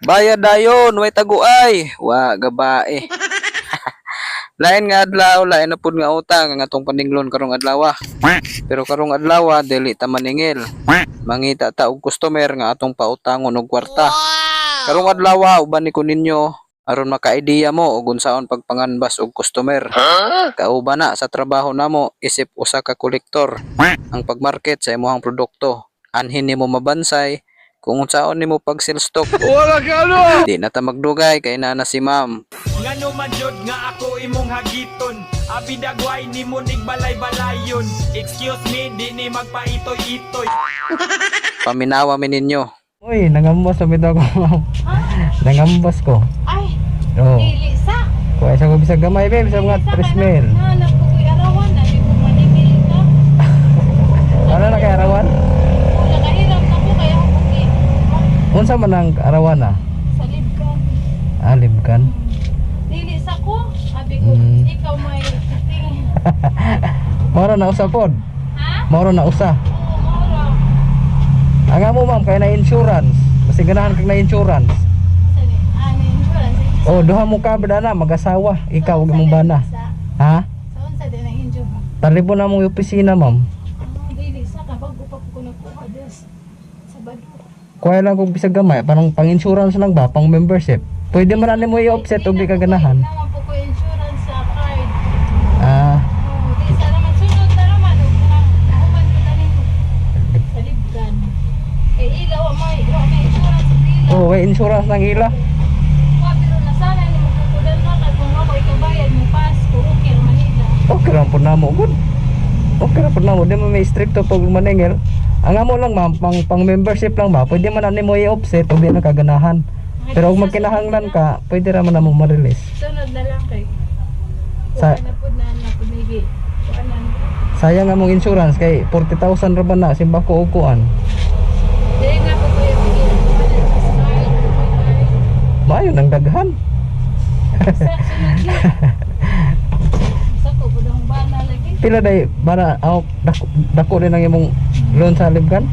Bayad dayon, way taguay. Wa gabae. Lain nga adlaw, lain na pud nga utang ang atong paninglon karong adlaw. Pero karong adlaw dili ta maningil. Mangita ta og customer nga atong pautangon og kwarta. Karong adlaw uban ni ko ninyo aron maka-ideya mo og unsaon pagpanganbas og customer. Kauban na sa trabaho namo isip usa ka kolektor ang pagmarket sa imong produkto. Anhin nimo mabansay kung unsaon nimo pag-sell stock. Wala ka ano. Di na ta magdugay kay na si ma'am. Ngano man jud nga ako imong hagiton, abi dagway nimo nig balay-balayon. Excuse me, di ni magpaitoy-itoy. Paminawa mi ninyo. Uy, nangambas sa bitaw ko. Nangambas ko. Ay, Oo. dili sa. Kuha isa ko bisag gamay be, bisag mga 3 mil. Hanap ko ko'y arawan, na di ko manigil ka. Ano na kay arawan? Wala kahirap na ko, kaya ako Unsa man ang arawan ah? sa libkan. Libkan. Dili sa ko, sabi ko, ikaw may titing. Moro na usa pod. Ha? Moro na usa. Oo, mara. Ang amo ma'am kay na insurance. Kasi ganahan kag na insurance. Sali, ano insurance? Oh, duha mo ka bada na mag-asawa, ikaw ug imong bana. Ha? Saan sa din ang insurance? Talibon na mong opisina ma'am. Dili sa kapag upa ko nagkuha des. Sabado. Kuha lang kog bisag gamay, parang pang-insurance lang ba, pang membership. Pwede man ani mo i-offset og di ka ganahan. Naman po ko insurance sa card. Ah, Oo, di sa naman sunod na naman. Nakuman ko na rin sa libgan. Eh, ilaw, may insurance sa pila. oh, may insurance nang ila. Pero na sana ni magkukudan na kay kung ako ikabayad mo pas ko okay ra Manila. Okay ra pud namo good. Okay ra pud namo, di mo may stricto pag maningil. Ang amo lang ma'am, pang membership lang ba, pwede man ani mo i-offset og di na kaganahan. Pero kung magkinahanglan ka, pwede ra man namo ma-release. Sunod na lang kay. Sa- Sa na pud na pumigi. Kuanan. Sayang among insurance kay 40,000 ra ba na simba ko og kuan. Dili nga po ko yung pigi. Kuanan sa smile. Maayo nang daghan. Sa sunod na. Sa ko pud ang bana lagi. Pila day para dako din ang imong loan sa libkan.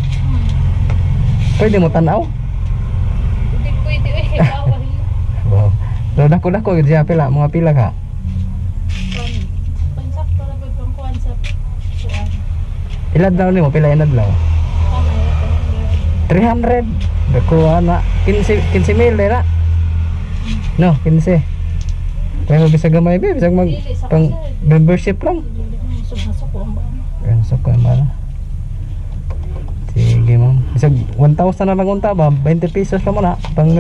Pwede mo tan-aw. Hindi pwede eh bawal. Wow. Pero dako diya pila mga pila ka. Pansakto ra pud pang kuan sa kuan. Iladlaw nimo pila inadlaw? Kamay ra 300. Dako na 15 mil na. No, 15. Pero bisa gamay be, bisa mag pang membership lang. Masuk ko ang bana. Yan sa kuan ba? Sige ma'am. Bisa 1,000 na lang unta ba? 20 pesos lang mo na pang